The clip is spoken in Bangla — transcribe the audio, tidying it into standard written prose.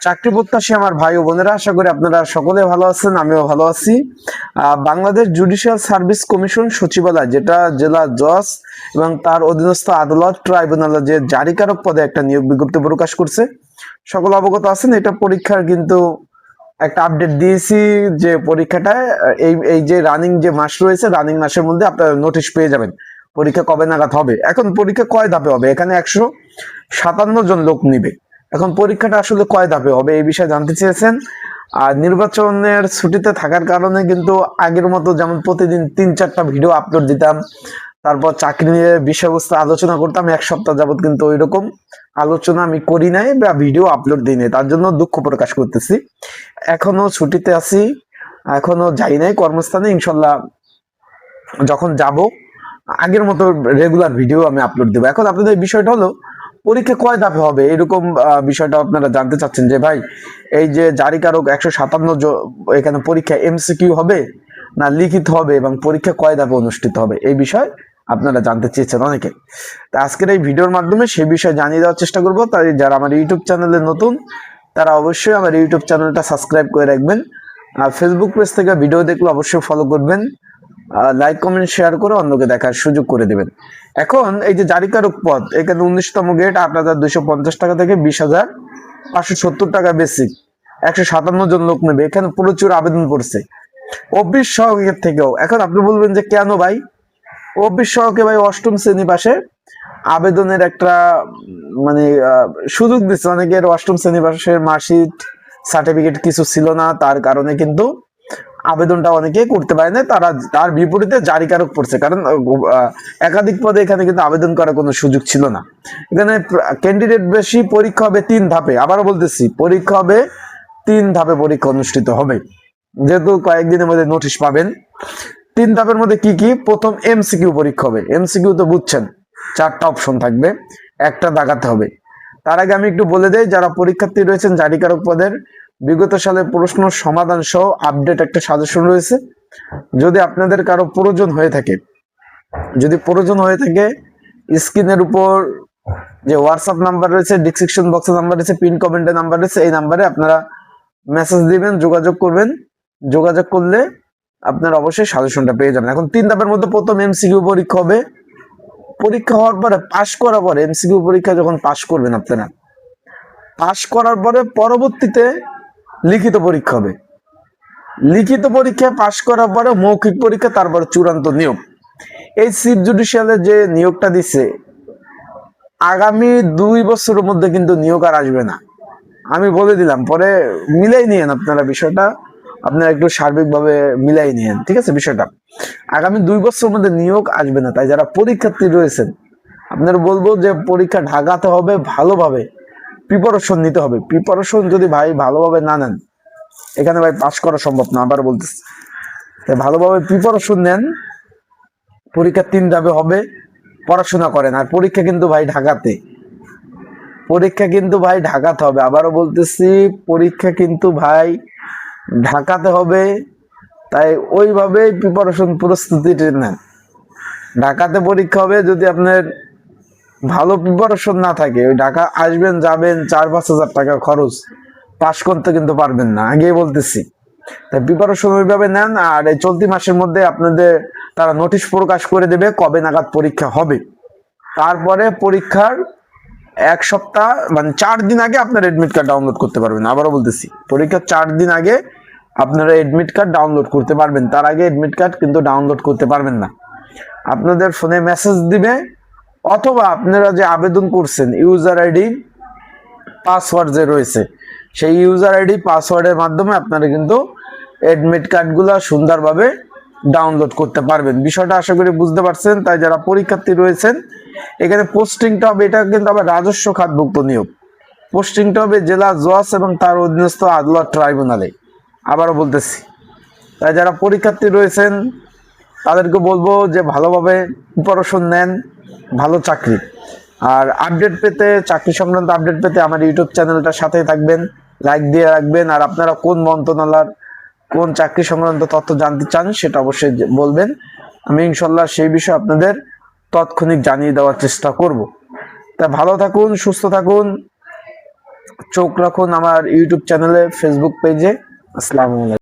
চাকরি প্রত্যাশী আমার ভাই ও বোনেরা, আশা করি আপনারা সকলে ভালো আছেন, আমিও ভালো আছি। বাংলাদেশ জুডিশিয়াল সার্ভিস কমিশন সচিবালয়, যেটা জেলা জজ এবং তার অধীনস্থ আদালত ট্রাইব্যুনালে যে জারিকারক পদে একটা নিয়োগ বিজ্ঞপ্তি প্রকাশ করছে, সকল অবগত আছেন। এটা পরীক্ষার কিন্তু একটা আপডেট দিয়েছি যে পরীক্ষাটায় এই এই যে রানিং যে মাস রয়েছে, রানিং মাসের মধ্যে আপনারা নোটিশ পেয়ে যাবেন পরীক্ষা কবে নাগাদ হবে। এখন পরীক্ষা কয় ধাপে হবে? এখানে 157 জন লোক নিবে। এখন পরীক্ষাটা আসলে কয় ধাপে হবে এই বিষয়ে জানতে চেয়েছেন। আর নির্বাচনের ছুটিতে থাকার কারণে কিন্তু আগের মতো যেমন প্রতিদিন 3-4টা ভিডিও আপলোড দিতাম, তারপর চাকরি নিয়ে বিষয়বস্তু আলোচনা করতাম, এক সপ্তাহ যাবত কিন্তু ওই রকম আলোচনা আমি করি নাই বা ভিডিও আপলোড দিই নাই। তার জন্য দুঃখ প্রকাশ করতেছি। এখনো ছুটিতে আছি, এখনো যাই নাই কর্মস্থানে। ইনশাল্লাহ যখন যাব আগের মতো রেগুলার ভিডিও আমি আপলোড দেবো। এখন আপনাদের বিষয়টা হলো পরীক্ষা কয় ধাপে হবে, এরকম বিষয়টা আপনারা জানতে চাচ্ছেন যে ভাই এই যে জারিকারক 157 এখানে পরীক্ষা এমসিকিউ হবে না লিখিত হবে এবং পরীক্ষা কয় ধাপে অনুষ্ঠিত হবে, এই বিষয় আপনারা জানতে চেয়েছেন অনেকে। তা আজকের এই ভিডিওর মাধ্যমে সেই বিষয়ে জানিয়ে দেওয়ার চেষ্টা করব। তাই যারা আমার ইউটিউব চ্যানেলে নতুন তারা অবশ্যই আমার ইউটিউব চ্যানেলটা সাবস্ক্রাইব করে রাখবেন। আর ফেসবুক পেজ থেকে ভিডিও দেখলে অবশ্যই ফলো করবেন, লাইক কমেন্ট শেয়ার করে অন্যকে দেখার সুযোগ করে দেবেন। এখন এই যে জারিকারক পদ, এখানে 19তম গেট 8,250 টাকা থেকে 20,570 টাকা বেসিক, 157 জন লোক নেবে। এখানে প্রচুর আবেদন পড়ছে অফিস সহকের থেকেও। এখন আপনি বলবেন যে কেন ভাই? অফিস সহকে ভাই 8ম শ্রেণী পাশে আবেদনের একটা মানে সুযোগ দিচ্ছে অনেকের। 8ম শ্রেণী পাশের মার্কশিট সার্টিফিকেট কিছু ছিল না, তার কারণে কিন্তু আবেদনটা অনেকে করতে পারে না। তারা তার বিপরীতে জারিকারক পড়ছে, কারণ একাধিক পদে এখানে কিন্তু আবেদন করার কোনো সুযোগ ছিল না। এখানে ক্যান্ডিডেট বেশি, পরীক্ষা হবে 3 ধাপে। আবারও বলতেছি, পরীক্ষা হবে 3 ধাপে, পরীক্ষা অনুষ্ঠিত হবে। যেহেতু কয়েকদিনের মধ্যে নোটিশ পাবেন। 3 ধাপের মধ্যে কি কি? প্রথম এমসিকিউ পরীক্ষা হবে। এমসিকিউ তো বুঝছেন, 4টা অপশন থাকবে, একটা দাগাতে হবে। তার আগে আমি একটু বলে দেই, যারা পরীক্ষার্থী রয়েছেন জারিকারক পদের বিগত সালের প্রশ্ন সমাধান সহ আপডেট একটা সাজেশন রয়েছে। যদি আপনাদের কারো প্রয়োজন হয়ে থাকে, স্ক্রিনের উপর যে হোয়াটসঅ্যাপ নাম্বার রয়েছে, ডিসক্রিপশন বক্সে নাম্বার রয়েছে, পিন কমেন্টে নাম্বার রয়েছে, এই নাম্বারে আপনারা মেসেজ দিবেন, যোগাযোগ করবেন। যোগাযোগ করলে আপনারা অবশ্যই সাজেশনটা পেয়ে যাবেন। এখন 3 ধাপের মধ্যে প্রথম এমসিকিউ পরীক্ষা হবে। পরীক্ষা হওয়ার পরে পাশ করার পরে, এমসিকিউ পরীক্ষা যখন পাশ করবেন আপনারা, পাশ করার পরে পরবর্তীতে লিখিত পরীক্ষা হবে। লিখিত পরীক্ষায় পাশ করার পরে মৌখিক পরীক্ষা, তারপরে চূড়ান্ত নিয়োগ। এই চিফ জুডিশিয়ালের যে নিয়োগটা দিচ্ছে, আগামী 2 বছরের মধ্যে কিন্তু নিয়োগ আর আসবে না, আমি বলে দিলাম। পরে মিলাই নিয়েন আপনারা বিষয়টা, আপনারা একটু সার্বিকভাবে মিলাই নিয়েন, ঠিক আছে? বিষয়টা আগামী 2 বছরের মধ্যে নিয়োগ আসবে না। তাই যারা পরীক্ষার্থী রয়েছেন, আপনারা বলবো যে পরীক্ষা ঢাকাতে হবে, ভালোভাবে প্রিপারেশন নিতে হবে। প্রিপারেশন যদি ভাই ভালোভাবে না নেন, এখানে ভাই পাস করা সম্ভব না। আবার বলতেছি, ভালোভাবে প্রিপারেশন নেন। পরীক্ষা 3 ধাপে হবে, পড়াশোনা করেন। আর পরীক্ষা কিন্তু ভাই ঢাকাতে, হবে। আবারও বলতেছি, পরীক্ষা কিন্তু ভাই ঢাকাতে হবে। তাই ওইভাবে প্রিপারেশন প্রস্তুতি নেন। ঢাকাতে পরীক্ষা হবে, যদি আপনার ভালো প্রিপারেশন না থাকে, ওই ঢাকা আসবেন যাবেন 4-5 হাজার টাকা খরচ, পাশ করতে কিন্তু পারবেন না, আগেই বলতেছি। তাই প্রিপারেশন ওইভাবে নেন। আর এই চলতি মাসের মধ্যে আপনাদের তারা নোটিশ প্রকাশ করে দেবে কবে নাগাদ পরীক্ষা হবে। তারপরে পরীক্ষার 1 সপ্তাহ মানে 4 দিন আগে আপনার এডমিট কার্ড ডাউনলোড করতে পারবেন। আবারও বলতেছি, পরীক্ষার 4 দিন আগে আপনারা এডমিট কার্ড ডাউনলোড করতে পারবেন। তার আগে এডমিট কার্ড কিন্তু ডাউনলোড করতে পারবেন না। আপনাদের ফোনে মেসেজ দিবে, অথবা আপনারা যে আবেদন করছেন ইউজার আইডি পাসওয়ার্ড যে রয়েছে, সেই ইউজার আইডি পাসওয়ার্ডের মাধ্যমে আপনারা কিন্তু এডমিট কার্ডগুলো সুন্দরভাবে ডাউনলোড করতে পারবেন। বিষয়টা আশা করি বুঝতে পারছেন। তাই যারা পরীক্ষার্থী রয়েছেন, এখানে পোস্টিংটা হবে, এটা কিন্তু আবার রাজস্ব খাতভুক্ত নিয়োগ। পোস্টিংটা হবে জেলা জজ এবং তার অধীনস্থ আদালত ট্রাইব্যুনালে। আবারও বলতেছি, তাই যারা পরীক্ষার্থী রয়েছেন তাদেরকে বলবো যে ভালোভাবে প্রিপারেশন নেন, ভালো চাকরি। আর আপডেট পেতে, চাকরি সংক্রান্ত আপডেট পেতে আমার ইউটিউব চ্যানেলটার সাথেই থাকবেন, লাইক দিয়ে রাখবেন। আর আপনারা কোন মন্ত্রণালয়ের কোন চাকরি সংক্রান্ত তথ্য জানতে চান সেটা অবশ্যই বলবেন। আমি ইনশাল্লাহ সেই বিষয়ে আপনাদের তৎক্ষণিক জানিয়ে দেওয়ার চেষ্টা করব। তা ভালো থাকুন, সুস্থ থাকুন। চোখ রাখুন আমার ইউটিউব চ্যানেলে, ফেসবুক পেজে। আসসালামু আলাইকুম।